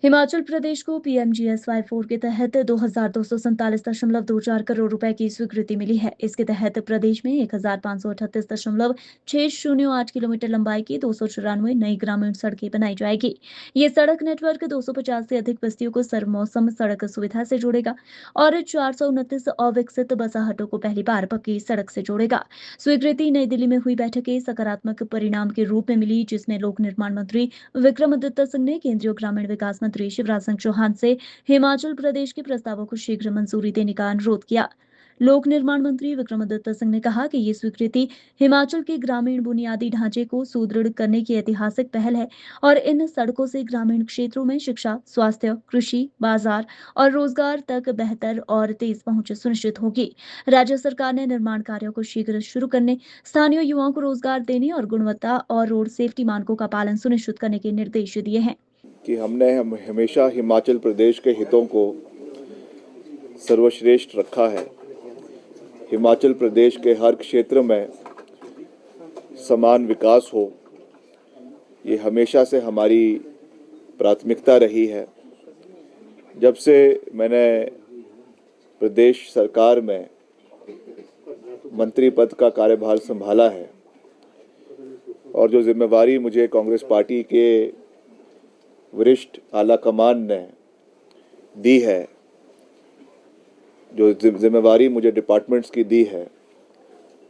हिमाचल प्रदेश को पीएमजीएसवाई 4 के तहत 2,247.24 करोड़ रुपए की स्वीकृति मिली है। इसके तहत प्रदेश में 1,538.608 किलोमीटर लंबाई की 294 नई ग्रामीण सड़कें बनाई जाएगी। ये सड़क नेटवर्क 250 से अधिक बस्तियों को सर्वमौसम सड़क सुविधा से जोड़ेगा और 429 अविकसित बसाहटों को पहली बार पक्की सड़क से जोड़ेगा। स्वीकृति नई दिल्ली में हुई बैठक के सकारात्मक परिणाम के रूप में मिली, जिसमें लोक निर्माण मंत्री विक्रमादित्य सिंह ने केंद्रीय ग्रामीण विकास मंत्री शिवराज सिंह चौहान से हिमाचल प्रदेश के प्रस्तावों को शीघ्र मंजूरी देने का अनुरोध किया। लोक निर्माण मंत्री विक्रमादित्य सिंह ने कहा कि ये स्वीकृति हिमाचल के ग्रामीण बुनियादी ढांचे को सुदृढ़ करने की ऐतिहासिक पहल है और इन सड़कों से ग्रामीण क्षेत्रों में शिक्षा, स्वास्थ्य, कृषि, बाजार और रोजगार तक बेहतर और तेज पहुंच सुनिश्चित होगी। राज्य सरकार ने निर्माण कार्यों को शीघ्र शुरू करने, स्थानीय युवाओं को रोजगार देने और गुणवत्ता और रोड सेफ्टी मानकों का पालन सुनिश्चित करने के निर्देश दिए हैं। कि हमने हमेशा हिमाचल प्रदेश के हितों को सर्वश्रेष्ठ रखा है। हिमाचल प्रदेश के हर क्षेत्र में समान विकास हो, ये हमेशा से हमारी प्राथमिकता रही है। जब से मैंने प्रदेश सरकार में मंत्री पद का कार्यभार संभाला है और जो जिम्मेवारी मुझे कांग्रेस पार्टी के वरिष्ठ आला कमान ने दी है, जो जिम्मेवारी मुझे डिपार्टमेंट्स की दी है,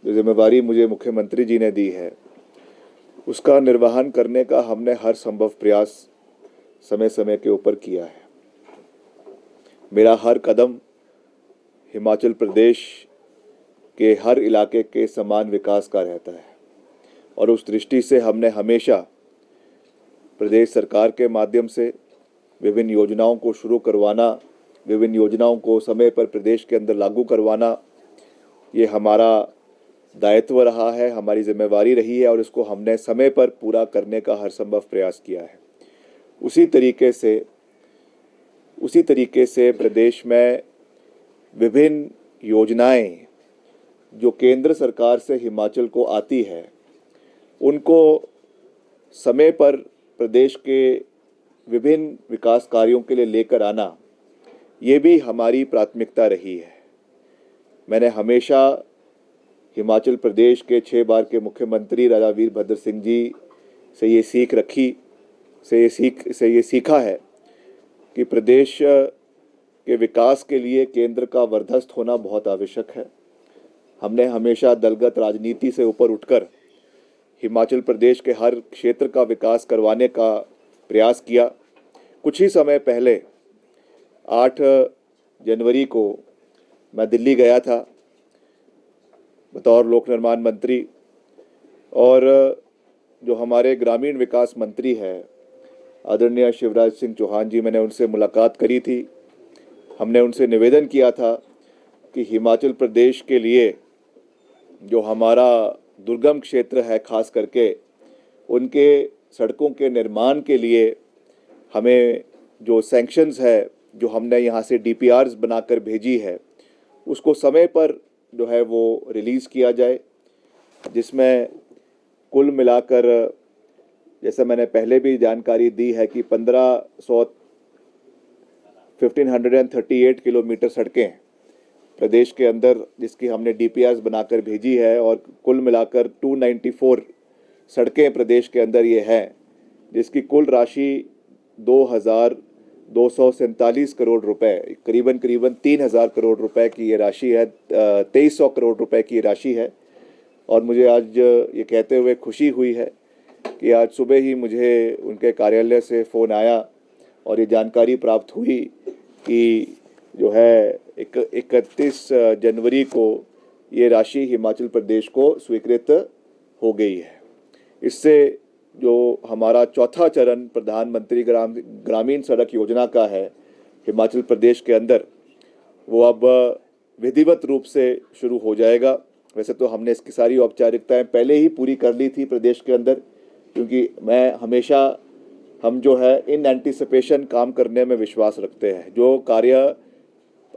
जो जिम्मेवारी मुझे मुख्यमंत्री जी ने दी है, उसका निर्वहन करने का हमने हर संभव प्रयास समय समय के ऊपर किया है। मेरा हर कदम हिमाचल प्रदेश के हर इलाके के समान विकास का रहता है और उस दृष्टि से हमने हमेशा प्रदेश सरकार के माध्यम से विभिन्न योजनाओं को शुरू करवाना, विभिन्न योजनाओं को समय पर प्रदेश के अंदर लागू करवाना, ये हमारा दायित्व रहा है, हमारी जिम्मेवारी रही है और इसको हमने समय पर पूरा करने का हर संभव प्रयास किया है। उसी तरीके से प्रदेश में विभिन्न योजनाएं जो केंद्र सरकार से हिमाचल को आती है, उनको समय पर प्रदेश के विभिन्न विकास कार्यों के लिए लेकर आना, ये भी हमारी प्राथमिकता रही है। मैंने हमेशा हिमाचल प्रदेश के 6 बार के मुख्यमंत्री राजा वीरभद्र सिंह जी से ये सीखा है कि प्रदेश के विकास के लिए केंद्र का वरदस्त होना बहुत आवश्यक है। हमने हमेशा दलगत राजनीति से ऊपर उठकर हिमाचल प्रदेश के हर क्षेत्र का विकास करवाने का प्रयास किया। कुछ ही समय पहले 8 जनवरी को मैं दिल्ली गया था बतौर लोक निर्माण मंत्री, और जो हमारे ग्रामीण विकास मंत्री हैं आदरणीय शिवराज सिंह चौहान जी, मैंने उनसे मुलाकात करी थी। हमने उनसे निवेदन किया था कि हिमाचल प्रदेश के लिए जो हमारा दुर्गम क्षेत्र है, खास करके उनके सड़कों के निर्माण के लिए हमें जो सैंक्शंस है, जो हमने यहाँ से डीपीआरस बनाकर भेजी है, उसको समय पर जो है वो रिलीज़ किया जाए, जिसमें कुल मिलाकर, जैसे मैंने पहले भी जानकारी दी है, कि 1538 किलोमीटर सड़कें प्रदेश के अंदर जिसकी हमने डीपीआरस बनाकर भेजी है, और कुल मिलाकर 294 सड़कें प्रदेश के अंदर ये हैं, जिसकी कुल राशि 2,247 करोड़ रुपए, करीबन 3,000 करोड़ रुपए की ये राशि है, 2,300 करोड़ रुपए की राशि है। और मुझे आज ये कहते हुए खुशी हुई है कि आज सुबह ही मुझे उनके कार्यालय से फ़ोन आया और ये जानकारी प्राप्त हुई कि जो है 31 जनवरी को ये राशि हिमाचल प्रदेश को स्वीकृत हो गई है। इससे जो हमारा चौथा चरण प्रधानमंत्री ग्रामीण सड़क योजना का है हिमाचल प्रदेश के अंदर, वो अब विधिवत रूप से शुरू हो जाएगा। वैसे तो हमने इसकी सारी औपचारिकताएं पहले ही पूरी कर ली थी प्रदेश के अंदर, क्योंकि हम जो है इन एंटीसिपेशन काम करने में विश्वास रखते हैं। जो कार्य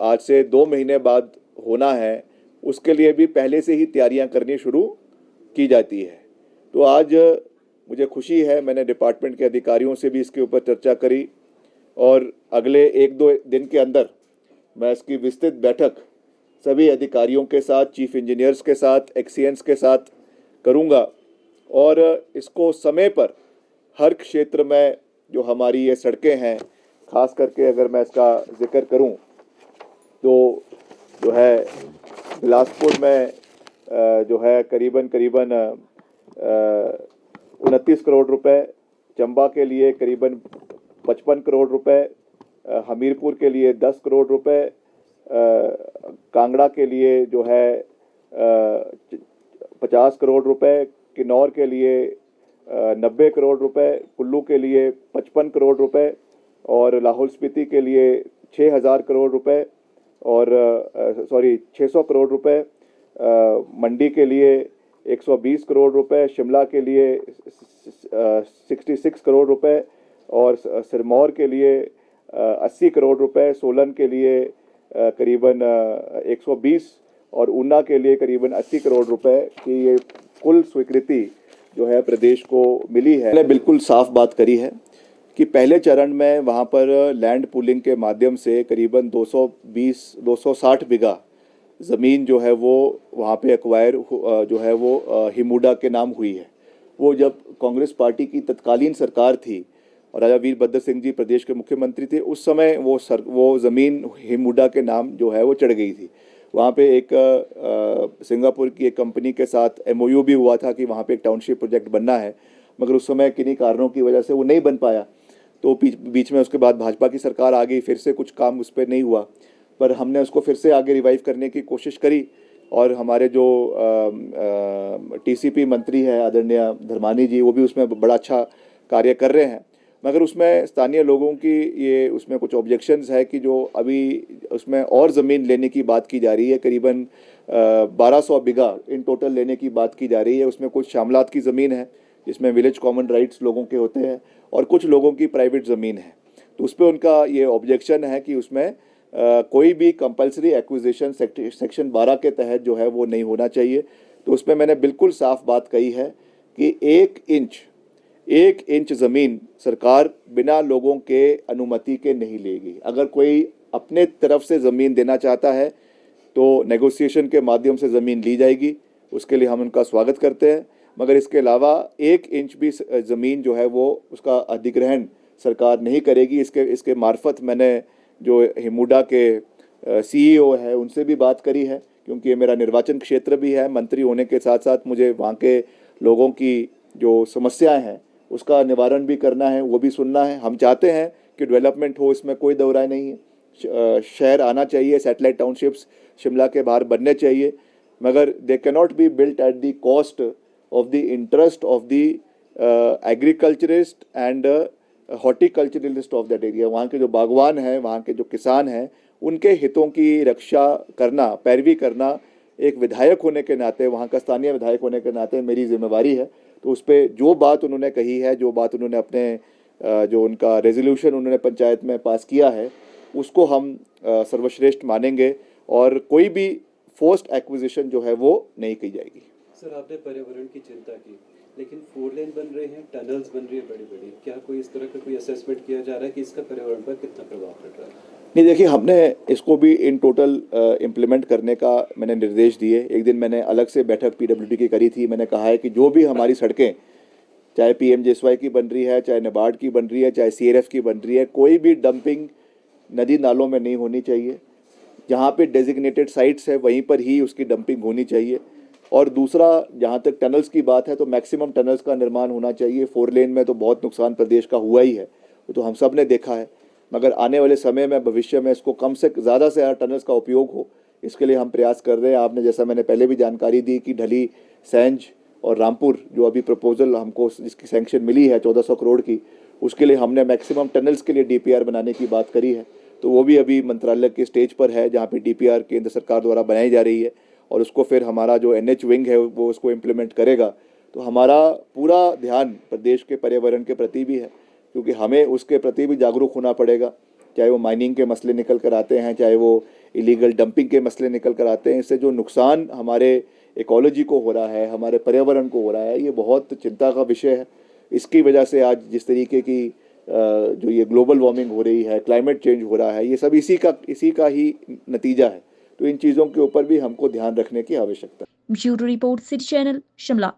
आज से 2 महीने बाद होना है, उसके लिए भी पहले से ही तैयारियां करनी शुरू की जाती है। तो आज मुझे खुशी है, मैंने डिपार्टमेंट के अधिकारियों से भी इसके ऊपर चर्चा करी और अगले 1-2 दिन के अंदर मैं इसकी विस्तृत बैठक सभी अधिकारियों के साथ, चीफ इंजीनियर्स के साथ, एक्सीएंस के साथ करूंगा और इसको समय पर हर क्षेत्र में जो हमारी ये सड़कें हैं, खास करके अगर मैं इसका जिक्र करूं तो जो है बिलासपुर में जो है करीबन 29 करोड़ रुपए, चंबा के लिए करीबन 55 करोड़ रुपए, हमीरपुर के लिए 10 करोड़ रुपए, कांगड़ा के लिए जो है 50 करोड़ रुपए, किन्नौर के लिए 90 करोड़ रुपए, कुल्लू के लिए 55 करोड़ रुपए और लाहौल स्पीति के लिए 6,000 करोड़ रुपए और 600 करोड़ रुपए, मंडी के लिए 120 करोड़ रुपए, शिमला के लिए 66 करोड़ रुपए और सिरमौर के लिए 80 करोड़ रुपए, सोलन के लिए करीबन 120 और ऊना के लिए करीबन 80 करोड़ रुपए की ये कुल स्वीकृति जो है प्रदेश को मिली है। मैंने बिल्कुल साफ बात करी है कि पहले चरण में वहाँ पर लैंड पूलिंग के माध्यम से करीबन 260 बीघा ज़मीन जो है वो वहाँ पे एक्वायर जो है वो हिमुडा के नाम हुई है। वो जब कांग्रेस पार्टी की तत्कालीन सरकार थी और राजा वीरभद्र सिंह जी प्रदेश के मुख्यमंत्री थे, उस समय वो ज़मीन हिमुडा के नाम जो है वो चढ़ गई थी। वहाँ पे एक सिंगापुर की एक कंपनी के साथ एमओयू भी हुआ था कि वहाँ पे एक टाउनशिप प्रोजेक्ट बनना है, मगर उस समय किन्हीं कारणों की वजह से वो नहीं बन पाया। तो बीच में उसके बाद भाजपा की सरकार आ गई, फिर से कुछ काम उस पर नहीं हुआ, पर हमने उसको फिर से आगे रिवाइव करने की कोशिश करी और हमारे जो टीसीपी मंत्री है आदरणीय धर्मानी जी, वो भी उसमें बड़ा अच्छा कार्य कर रहे हैं। मगर उसमें स्थानीय लोगों की ये उसमें कुछ ऑब्जेक्शंस है कि जो अभी उसमें और ज़मीन लेने की बात की जा रही है, करीबन 1200 बीघा इन टोटल लेने की बात की जा रही है। उसमें कुछ शामलात की ज़मीन है जिसमें विलेज कॉमन राइट्स लोगों के होते हैं और कुछ लोगों की प्राइवेट ज़मीन है। तो उस पर उनका ये ऑब्जेक्शन है कि उसमें कोई भी कंपलसरी एक्विजिशन सेक्शन 12 के तहत जो है वो नहीं होना चाहिए। तो उसमें मैंने बिल्कुल साफ बात कही है कि 1 इंच ज़मीन सरकार बिना लोगों के अनुमति के नहीं लेगी। अगर कोई अपने तरफ से ज़मीन देना चाहता है तो नेगोशिएशन के माध्यम से ज़मीन ली जाएगी, उसके लिए हम उनका स्वागत करते हैं। मगर इसके अलावा 1 इंच भी ज़मीन जो है वो उसका अधिग्रहण सरकार नहीं करेगी। इसके मार्फत मैंने जो हिमुडा के सीईओ है उनसे भी बात करी है, क्योंकि ये मेरा निर्वाचन क्षेत्र भी है। मंत्री होने के साथ साथ मुझे वहाँ के लोगों की जो समस्याएं हैं उसका निवारण भी करना है, वो भी सुनना है। हम चाहते हैं कि डेवलपमेंट हो, इसमें कोई दो राय नहीं है। शहर आना चाहिए, सैटेलाइट टाउनशिप्स शिमला के बाहर बनने चाहिए, मगर they can not be built at the cost of the interest of the agriculturist and horticulturalist of that area. वहाँ के जो बागवान हैं, वहाँ के जो किसान हैं, उनके हितों की रक्षा करना, पैरवी करना एक विधायक होने के नाते, वहाँ का स्थानीय विधायक होने के नाते मेरी जिम्मेवारी है। तो उस पर जो बात उन्होंने कही है, जो बात उन्होंने अपने जो उनका रेजोल्यूशन उन्होंने पंचायत में पास किया है, उसको हम सर्वश्रेष्ठ मानेंगे और कोई भी फोर्स्ड एक्विजिशन जो है वो नहीं की जाएगी। सर, आपने पर्यावरण की चिंता की, लेकिन 4 लेन बन रहे हैं, टनल्स बन रही है बड़ी बड़ी, क्या कोई इस तरह का कोई असेसमेंट किया जा रहा है कि इसका पर्यावरण पर कितना प्रभाव पड़ रहा है? नहीं, देखिए, हमने इसको भी इन टोटल इम्प्लीमेंट करने का मैंने निर्देश दिए। एक दिन मैंने अलग से बैठक पीडब्ल्यूडी की करी थी। मैंने कहा है कि जो भी हमारी सड़कें, चाहे पीएमजेएसवाई की बन रही है, चाहे नाबार्ड की बन रही है, चाहे सीआरएफ की बन रही है, कोई भी डंपिंग नदी नालों में नहीं होनी चाहिए। जहाँ पे डेजिग्नेटेड साइट्स है वहीं पर ही उसकी डंपिंग होनी चाहिए। और दूसरा, जहाँ तक टनल्स की बात है तो मैक्सिमम टनल्स का निर्माण होना चाहिए। 4 लेन में तो बहुत नुकसान प्रदेश का हुआ ही है, वो तो हम सब ने देखा है। मगर आने वाले समय में, भविष्य में इसको कम से ज़्यादा टनल्स का उपयोग हो, इसके लिए हम प्रयास कर रहे हैं। आपने, जैसा मैंने पहले भी जानकारी दी कि ढली, सैंज और रामपुर जो अभी प्रपोजल हमको जिसकी सैंक्शन मिली है 1400 करोड़ की, उसके लिए हमने मैक्सिमम टनल्स के लिए डीपीआर बनाने की बात करी है। तो वो भी अभी मंत्रालय के स्टेज पर है, जहाँ पे डीपीआर केंद्र सरकार द्वारा बनाई जा रही है और उसको फिर हमारा जो एनएच विंग है वो उसको इम्प्लीमेंट करेगा। तो हमारा पूरा ध्यान प्रदेश के पर्यावरण के प्रति भी है, क्योंकि हमें उसके प्रति भी जागरूक होना पड़ेगा। चाहे वो माइनिंग के मसले निकल कर आते हैं, चाहे वो इलीगल डंपिंग के मसले निकल कर आते हैं, इससे जो नुकसान हमारे इकोलॉजी को हो रहा है, हमारे पर्यावरण को हो रहा है, ये बहुत चिंता का विषय है। इसकी वजह से आज जिस तरीके की जो ये ग्लोबल वार्मिंग हो रही है, क्लाइमेट चेंज हो रहा है, ये सब इसी का ही नतीजा है। तो इन चीज़ों के ऊपर भी हमको ध्यान रखने की आवश्यकता है। Bureau report, city channel, Shimla.